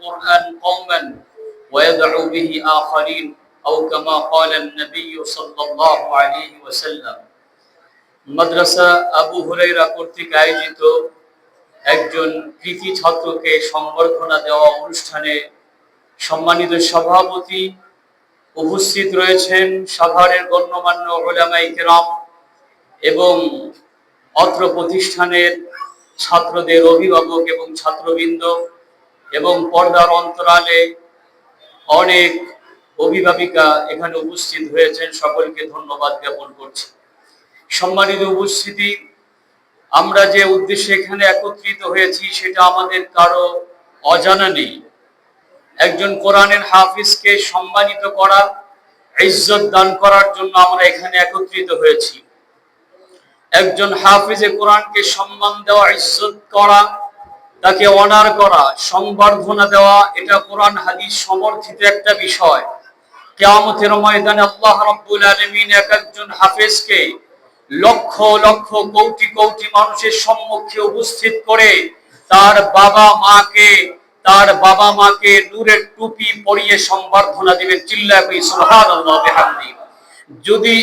القرآن قوما ويدعو به آخرين أو كما قال النبي صلى الله عليه وسلم। মাদ্রাসা আবু হুরায়রা কর্তৃক আয়োজিত একজন কৃতি ছাত্রকে সংবর্ধনা দেওয়া অনুষ্ঠানে সম্মানিত সভাপতি উপস্থিত রয়েছেন সাভারের গণ্যমান্য উলামায়ে কেরাম এবং অত্র প্রতিষ্ঠানের ছাত্রদের অভিভাবক এবং ছাত্রবৃন্দ এবং পর্দার অন্তরালে অনেক অভিভাবিকা এখানে উপস্থিত হয়েছেন। সকলকে ধন্যবাদ জ্ঞাপন করছি। সম্মানিত উপস্থিতি, আমরা যে উদ্দেশ্যে এখানে একত্রিত হয়েছি সেটা আমাদের কারো অজানা নেই। একজন কোরআনের হাফিজকে সম্মানিত করা, ইজ্জত দান করার জন্য আমরা এখানে একত্রিত হয়েছি। একজন হাফিজে কোরআনকে সম্মান দেওয়া, ইজ্জত করা, তাকে অনার করা, সংবর্ধনা দেওয়া, এটা কোরআন হাদিস সমর্থিত একটা বিষয়। কিয়ামতের ময়দানে আল্লাহ রাব্বুল আলামিন এক একজন হাফেজকে লক্ষ লক্ষ কোটি কোটি মানুষের সম্মুখে উপস্থিত করে তার বাবা মাকে নূরের টুপি পরিয়ে সংবর্ধনা দিবেন। চিল্লায়ে সুবহানাল্লাহ বিহামদি। যদি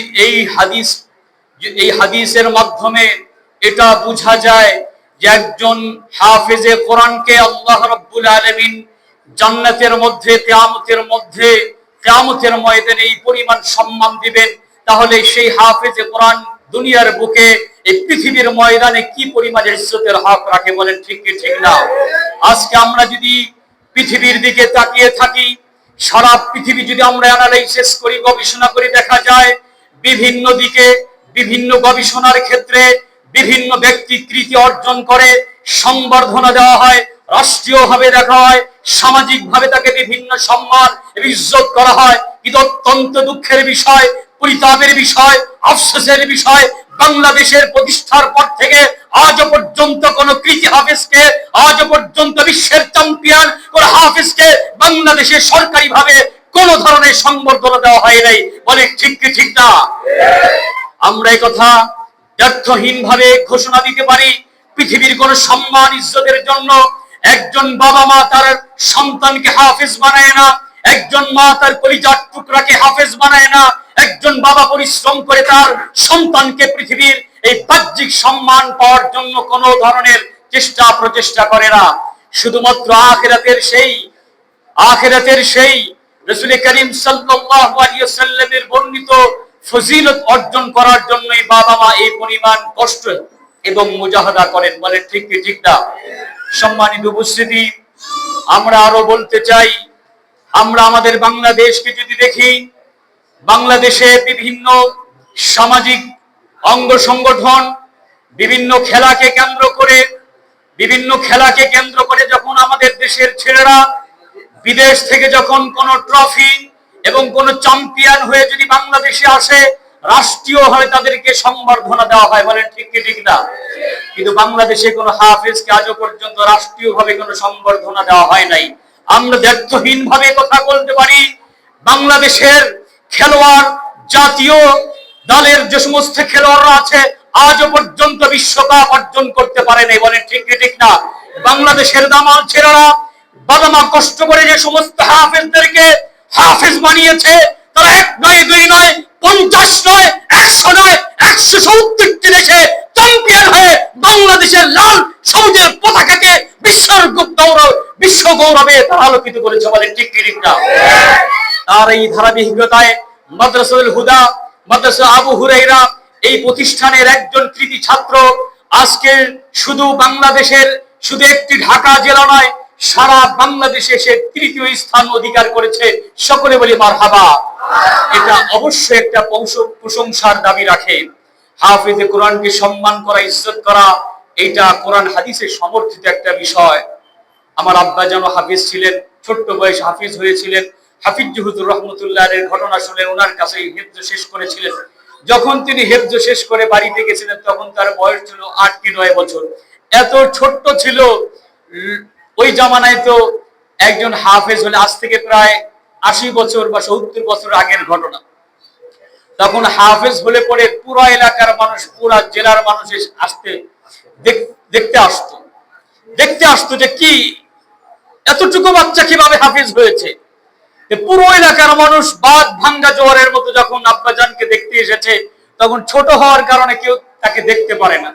এই হাদিসের মাধ্যমে এটা বোঝা যায় যে একজন হাফেজে কোরআনকে আল্লাহ রাব্বুল আলামিন জান্নাতের মধ্যে কিয়ামতের ময়দানে এই পরিমাণ সম্মান দিবেন, তাহলে সেই হাফেজে কোরআন দুনিয়ার বুকে এই পৃথিবীর ময়দানে কি পরিমাণ ইজ্জতের হক রাখে, বলেন ঠিক কি ঠিক না? আজকে আমরা যদি পৃথিবীর দিকে তাকিয়ে থাকি, সারা পৃথিবী যদি আমরা অ্যানালাইসিস করি, গবেষণা করি, দেখা যায় বিভিন্ন দিকে বিভিন্ন গবেষণার ক্ষেত্রে বিভিন্ন ব্যক্তি কৃতি অর্জন করে সংবর্ধনা দেওয়া হয়, রাষ্ট্রীয়ভাবে দেখা হয়, সামাজিকভাবে তাকে বিভিন্ন সম্মান এবং ইজ্জত করা হয়। কিন্তু অত্যন্ত দুঃখের বিষয়, পরিতাপের বিষয়, আফসোসের বিষয়, বাংলাদেশের প্রতিষ্ঠার পর থেকে আজ পর্যন্ত কোন কৃতি হাফেজকে, আজ পর্যন্ত বিশ্বের চ্যাম্পিয়ন কোন হাফেজকে বাংলাদেশে সরকারিভাবে কোন ধরনের সংবর্ধনা দেওয়া হয় নাই। বলে ঠিক কি ঠিক না? আমরা এই কথা ব্যর্থহীন ভাবে ঘোষণা দিতে পারি, পৃথিবীর কোন সম্মান ইজ্জতের জন্য একজন বাবা মা তার সন্তানকে হাফেজ বানায় না, একজন মা তার কলিজার টুকরাকে হাফেজ বানায় না, একজন বাবা পরিশ্রম করে তার সন্তানকে পৃথিবীর এই বাহ্যিক সম্মান পাওয়ার জন্য কোন ধরনের প্রচেষ্টা করে না। শুধুমাত্র আখিরাতের সেই রাসূল করিম সাল্লাল্লাহু আলাইহি ওয়াসাল্লামের বর্ণিত ফজিলত অর্জন করার জন্যই বাবা মা এই পরিমাণ কষ্ট এবং মুজাহাদা করেন। বলে ঠিক কি ঠিক না? সম্মানিত উপস্থিতি, আমরা আরো বলতে চাই, আমরা আমাদের বাংলাদেশকে যদি দেখি, বাংলাদেশে বিভিন্ন সামাজিক অঙ্গ সংগঠন বিভিন্ন খেলাকে কেন্দ্র করে যখন আমাদের দেশের ছেলেরা বিদেশ থেকে যখন কোন ট্রফি এবং কোন চ্যাম্পিয়ন হয়ে যদি বাংলাদেশে আসে, রাষ্ট্রীয়ভাবে তাদেরকে সংবর্ধনা দেওয়া হয়। বলেন ঠিক কি ঠিক না? কিন্তু বাংলাদেশে কোন হাফেজকে আজও পর্যন্ত রাষ্ট্রীয়ভাবে কোন সংবর্ধনা দেওয়া হয় নাই। আমরা দায়িত্বহীন ভাবে কথা বলতে পারি, বাংলাদেশের খেলোয়াড়, জাতীয় দলের যে সমস্ত খেলোয়াড়রা আছে আজও পর্যন্ত বিশ্বকাপ অর্জন করতে পারে নাই। বলেন ঠিক কি ঠিক না? বাংলাদেশের দামাল ছেলেরা বাবা মা কষ্ট করে যে সমস্ত হাফেজদেরকে হাফেজ বানিয়েছে, তারা 1 নয় 2 নয় 50 নয় 100 নয় 170টি দেশে চ্যাম্পিয়ন হয়ে বাংলাদেশের লাল সবুজের পতাকাকে বিশ্ব গৌরবে তারা আলোকিত করেছে। বলে ঠিক কি ঠিক না? আর এই ধারাবাহিকতায় মাদ্রাসাতুল হুদা, মাদ্রাসা আবু হুরায়রা এই প্রতিষ্ঠানের একজন কৃতি ছাত্র আজকে শুধু বাংলাদেশের শুধু একটি ঢাকা জেলা নয়, সারা বাংলাদেশে সে তৃতীয় স্থান অধিকার করেছে। সকলে বলি মারহাবা। এটা অবশ্যই একটা প্রশংসার দাবি রাখে। হাফেজে কোরআনকে সম্মান করা, ইজ্জত করা, এটা কোরআন হাদিসে সমর্থিত একটা বিষয়। আমার আব্বা যেন হাফিজ ছিলেন, ছোট্ট বয়সে হাফিজ হয়েছিলেন। হাফিজ হুজুর রহমতুল্লাহ এর ঘটনা শুনে ওনার কাছে হেফজ শেষ করেছিলেন। যখন তিনি হেফজ শেষ করে বাড়িতে গেছিলেন তখন তার বয়স ছিল 8 কি 9 বছর। এত ছোট্ট ছিল। ওই জামানায় তো একজন হাফেজ হলে, আজ থেকে প্রায় 80 বছর বা 70 বছর আগের ঘটনা, তখন হাফেজ হলে পরে পুরো এলাকার মানুষ, পুরো জেলার মানুষ দেখতে আসতো যে কি এতটুকু বাচ্চা কিভাবে হাফিজ হয়েছে? পুরো এলাকার মানুষ বাদ ভাঙ্গা জোয়ারের মতো যখন আব্বাজানকে দেখতে এসেছে, তখন ছোট হওয়ার কারণে কেউ তাকে দেখতে পারে না।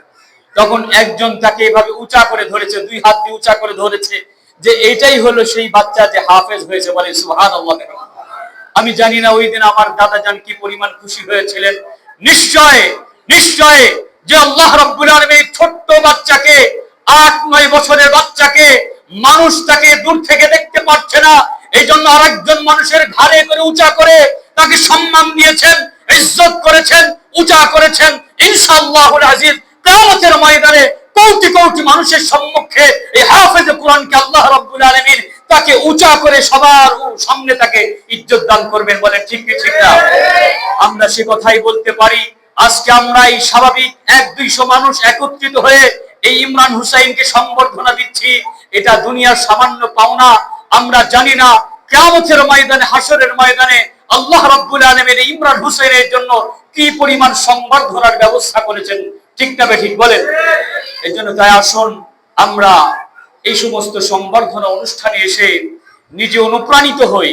তখন একজন তাকে এভাবে উঁচা করে ধরেছে, দুই হাত দিয়ে উঁচা করে ধরেছে, যে এটাই হলো সেই বাচ্চা যে হাফেজ হয়েছে। বলে সুবহানাল্লাহ। আমি জানি না ওই দিন আমার দাদাজান কি পরিমাণ খুশি হয়েছিলেন। নিশ্চয় নিশ্চয় যে আল্লাহ রাব্বুল আলামিন ছোট্ট বাচ্চাকে, 8-9 বছরের বাচ্চাকে, মানুষ তাকে দূর থেকে দেখতে পাচ্ছে না, এই জন্য আরেকজন মানুষের ঘাড়ে করে উঁচা করে তাকে সম্মান দিয়েছেন, ইজ্জত করেছেন, উঁচা করেছেন। ইনশাআল্লাহুল আজিজ কিয়ামতের ময়দানে কোটি কোটি মানুষের সম্মুখে এই হাফেজে কোরআনকে আল্লাহ রাব্বুল আলামিন তাকে উঁচা করে সবার সামনে তাকে ইজ্জত দান করবেন। বলেন ঠিক কি ঠিক না? আমরা সে কথাই বলতে পারি। আজকে আমরা এই স্বাভাবিক 100-200 মানুষ একত্রিত হয়ে এই ইমরান হুসাইনকে সম্বর্ধনা দিচ্ছি, এটা দুনিয়ার সামান্য পাওনা। আমরা জানি না কিয়ামতের ময়দানে, হাসরের ময়দানে আল্লাহ রাব্বুল আলামিন ইমরান হুসাইনের জন্য কি পরিমাণ সম্বর্ধনার ব্যবস্থা করেছেন। ঠিক না ঠিক বলেন? এই জন্য তাই আসুন আমরা এই সমস্ত সম্বর্ধনা অনুষ্ঠানে এসে নিজে অনুপ্রাণিত হই,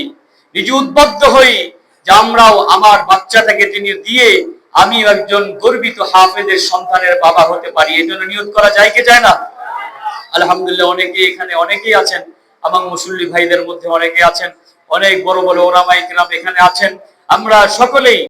নিজে উদ্বুদ্ধ হই, যে আমরাও আমার বাচ্চাটাকে দিয়ে আমি একজন গর্বিত হাফেজের সন্তানের বাবা হতে পারি। এই জন্য নিয়ত করা যায় কি যায় না? আলহামদুলিল্লাহ অনেকেই আছেন, আমার মুসল্লি ভাইদের মধ্যে অনেকে আছেন, অনেক বড় বড় ওলামায়ে কেরাম এখানে আছেন। আমরা সকলেই